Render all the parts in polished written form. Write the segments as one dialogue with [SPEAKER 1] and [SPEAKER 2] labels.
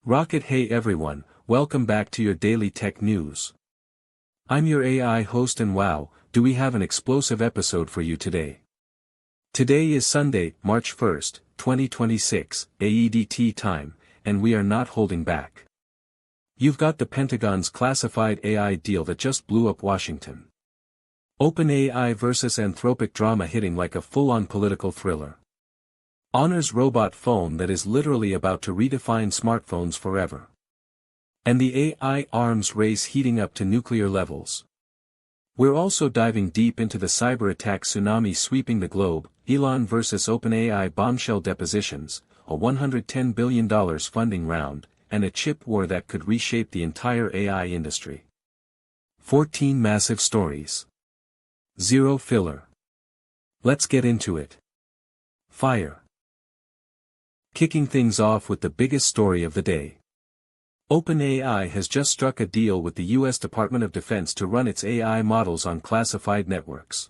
[SPEAKER 1] Rocket. Hey everyone, welcome back to your daily tech news. I'm your AI host and wow, do we have an explosive episode for you today. Today is Sunday, March 1st, 2026, AEDT time, and we are not holding back. You've got the Pentagon's classified AI deal that just blew up Washington. OpenAI versus Anthropic drama hitting like a full-on political thriller. Honor's robot phone that is literally about to redefine smartphones forever. And the AI arms race heating up to nuclear levels. We're also diving deep into the cyberattack tsunami sweeping the globe, Elon versus OpenAI bombshell depositions, a $110 billion funding round, and a chip war that could reshape the entire AI industry. 14 massive stories. Zero filler. Let's get into it. Fire. Kicking things off with the biggest story of the day. OpenAI has just struck a deal with the U.S. Department of Defense to run its AI models on classified networks.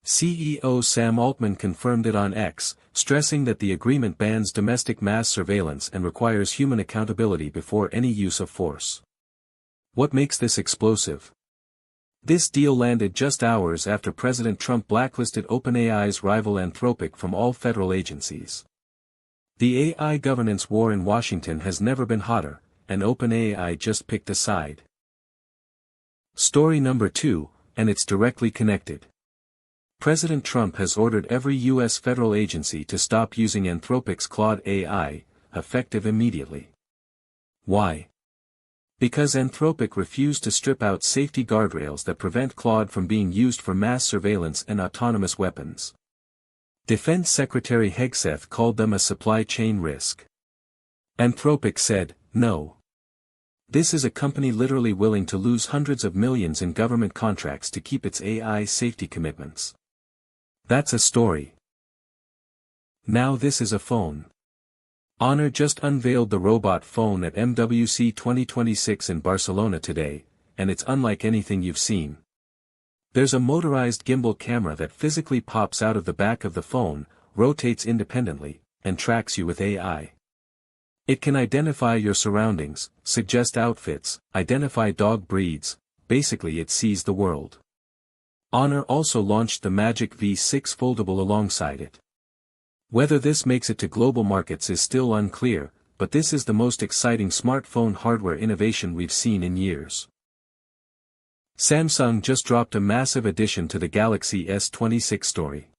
[SPEAKER 1] CEO Sam Altman confirmed it on X, stressing that the agreement bans domestic mass surveillance and requires human accountability before any use of force. What makes this explosive? This deal landed just hours after President Trump blacklisted OpenAI's rival Anthropic from all federal agencies. The AI governance war in Washington has never been hotter, and OpenAI just picked a side. Story number 2, and it's directly connected. President Trump has ordered every U.S. federal agency to stop using Anthropic's Claude AI, effective immediately. Why? Because Anthropic refused to strip out safety guardrails that prevent Claude from being used for mass surveillance and autonomous weapons. Defense Secretary Hegseth called them a supply chain risk. Anthropic said, no. This is a company literally willing to lose hundreds of millions in government contracts to keep its AI safety commitments. That's a story. Now this is a phone. Honor just unveiled the robot phone at MWC 2026 in Barcelona today, and it's unlike anything you've seen. There's a motorized gimbal camera that physically pops out of the back of the phone, rotates independently, and tracks you with AI. It can identify your surroundings, suggest outfits, identify dog breeds, basically it sees the world. Honor also launched the Magic V6 foldable alongside it. Whether this makes it to global markets is still unclear, but this is the most exciting smartphone hardware innovation we've seen in years. Samsung just dropped a massive addition to the Galaxy S26 story.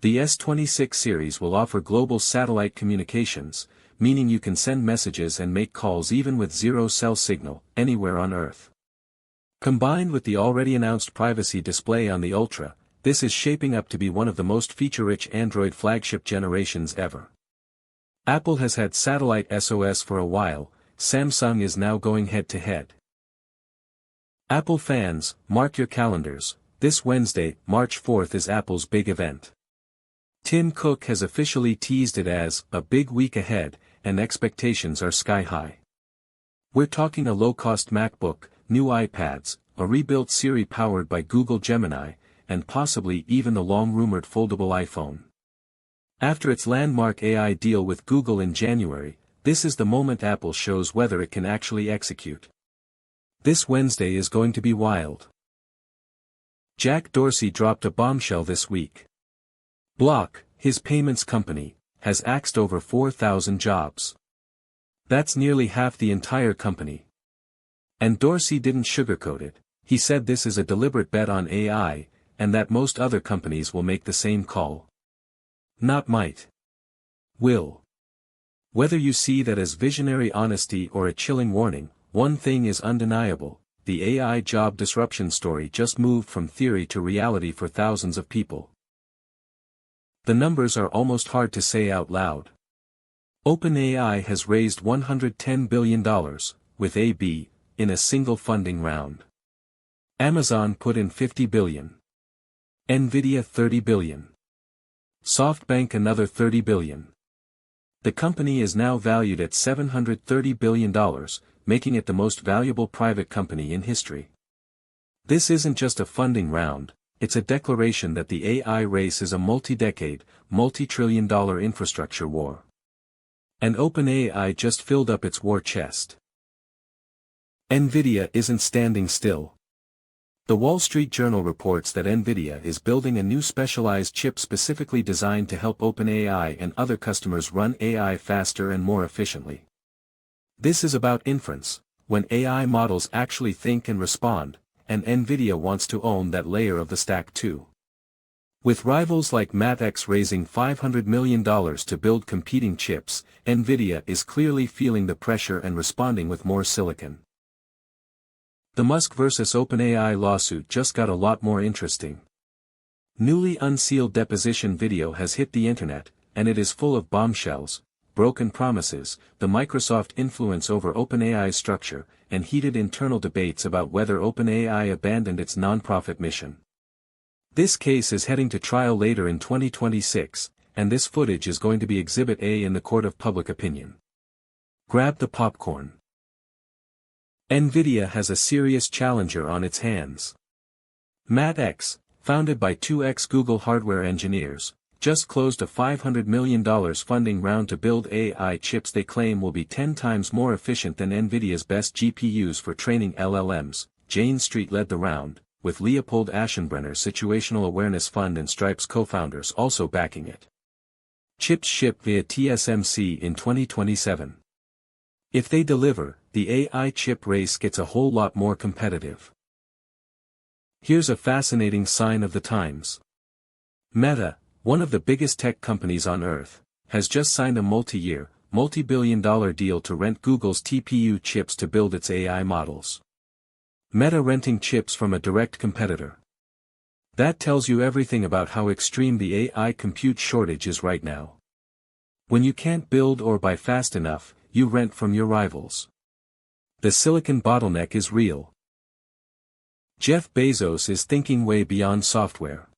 [SPEAKER 1] The S26 series will offer global satellite communications, meaning you can send messages and make calls even with zero cell signal, anywhere on Earth. Combined with the already announced privacy display on the Ultra, this is shaping up to be one of the most feature-rich Android flagship generations ever. Apple has had satellite SOS for a while, Samsung is now going head-to-head. Apple fans, mark your calendars, this Wednesday, March 4th is Apple's big event. Tim Cook has officially teased it as a big week ahead, and expectations are sky-high. We're talking a low-cost MacBook, new iPads, a rebuilt Siri powered by Google Gemini, and possibly even the long-rumored foldable iPhone. After its landmark AI deal with Google in January, this is the moment Apple shows whether it can actually execute. This Wednesday is going to be wild. Jack Dorsey dropped a bombshell this week. Block, his payments company, has axed over 4,000 jobs. That's nearly half the entire company. And Dorsey didn't sugarcoat it, he said this is a deliberate bet on AI, and that most other companies will make the same call. Not might. Will. Whether you see that as visionary honesty or a chilling warning, one thing is undeniable, the AI job disruption story just moved from theory to reality for thousands of people. The numbers are almost hard to say out loud. OpenAI has raised $110 billion, with AB, in a single funding round. Amazon put in $50 billion. Nvidia $30 billion. SoftBank another $30 billion. The company is now valued at $730 billion, making it the most valuable private company in history. This isn't just a funding round, it's a declaration that the AI race is a multi-decade, multi-trillion-dollar infrastructure war. And OpenAI just filled up its war chest. Nvidia isn't standing still. The Wall Street Journal reports that Nvidia is building a new specialized chip specifically designed to help OpenAI and other customers run AI faster and more efficiently. This is about inference, when AI models actually think and respond, and Nvidia wants to own that layer of the stack too. With rivals like MatX raising $500 million to build competing chips, Nvidia is clearly feeling the pressure and responding with more silicon. The Musk vs. OpenAI lawsuit just got a lot more interesting. Newly unsealed deposition video has hit the internet, and it is full of bombshells, broken promises, the Microsoft influence over OpenAI's structure, and heated internal debates about whether OpenAI abandoned its nonprofit mission. This case is heading to trial later in 2026, and this footage is going to be Exhibit A in the court of public opinion. Grab the popcorn. Nvidia has a serious challenger on its hands. MatX, founded by two ex-Google hardware engineers, just closed a $500 million funding round to build AI chips they claim will be 10 times more efficient than Nvidia's best GPUs for training LLMs. Jane Street led the round, with Leopold Aschenbrenner's Situational Awareness Fund and Stripe's co-founders also backing it. Chips ship via TSMC in 2027. If they deliver, the AI chip race gets a whole lot more competitive. Here's a fascinating sign of the times. Meta, one of the biggest tech companies on Earth, has just signed a multi-year, multi-billion-dollar deal to rent Google's TPU chips to build its AI models. Meta renting chips from a direct competitor. That tells you everything about how extreme the AI compute shortage is right now. When you can't build or buy fast enough, you rent from your rivals. The silicon bottleneck is real. Jeff Bezos is thinking way beyond software.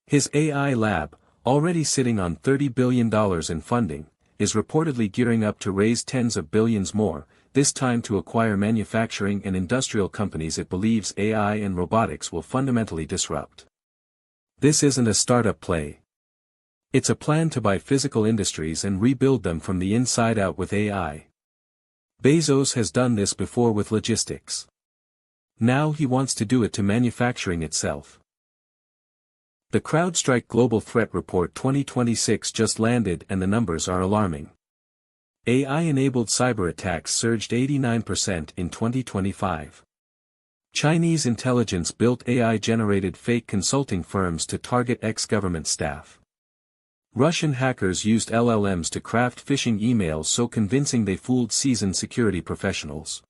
[SPEAKER 1] His AI lab, already sitting on $30 billion in funding, is reportedly gearing up to raise tens of billions more, this time to acquire manufacturing and industrial companies it believes AI and robotics will fundamentally disrupt. This isn't a startup play. It's a plan to buy physical industries and rebuild them from the inside out with AI. Bezos has done this before with logistics. Now he wants to do it to manufacturing itself. The CrowdStrike Global Threat Report 2026 just landed and the numbers are alarming. AI-enabled cyberattacks surged 89% in 2025. Chinese intelligence built AI-generated fake consulting firms to target ex-government staff. Russian hackers used LLMs to craft phishing emails so convincing they fooled seasoned security professionals.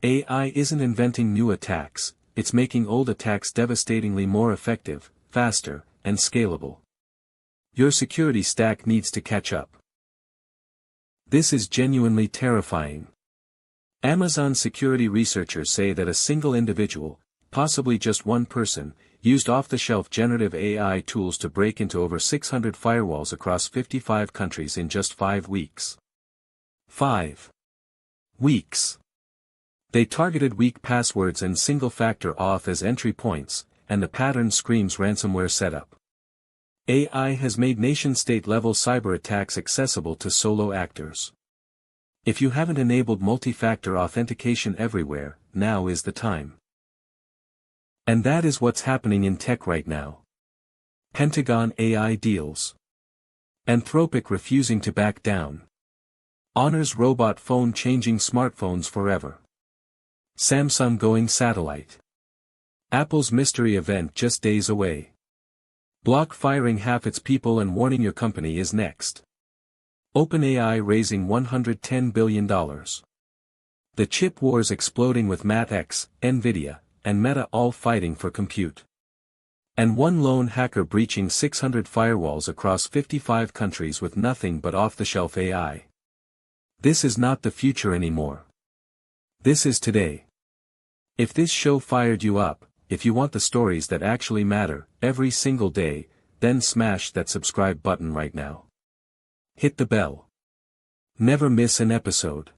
[SPEAKER 1] AI isn't inventing new attacks, it's making old attacks devastatingly more effective, faster, and scalable. Your security stack needs to catch up. This is genuinely terrifying. Amazon security researchers say that a single individual, possibly just one person, used off-the-shelf generative AI tools to break into over 600 firewalls across 55 countries in just 5 weeks. 5 weeks. They targeted weak passwords and single-factor auth as entry points, and the pattern screams ransomware setup. AI has made nation-state-level cyberattacks accessible to solo actors. If you haven't enabled multi-factor authentication everywhere, now is the time. And that is what's happening in tech right now. Pentagon AI deals. Anthropic refusing to back down. Honor's robot phone changing smartphones forever. Samsung going satellite. Apple's mystery event just days away. Block firing half its people and warning your company is next. OpenAI raising $110 billion. The chip wars exploding with MatX, Nvidia, and Meta all fighting for compute. And one lone hacker breaching 600 firewalls across 55 countries with nothing but off-the-shelf AI. This is not the future anymore. This is today. If this show fired you up, if you want the stories that actually matter, every single day, then smash that subscribe button right now. Hit the bell. Never miss an episode.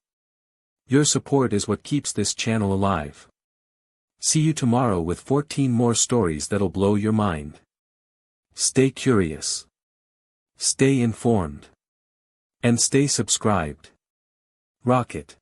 [SPEAKER 1] Your support is what keeps this channel alive. See you tomorrow with 14 more stories that'll blow your mind. Stay curious. Stay informed. And stay subscribed. Rocket.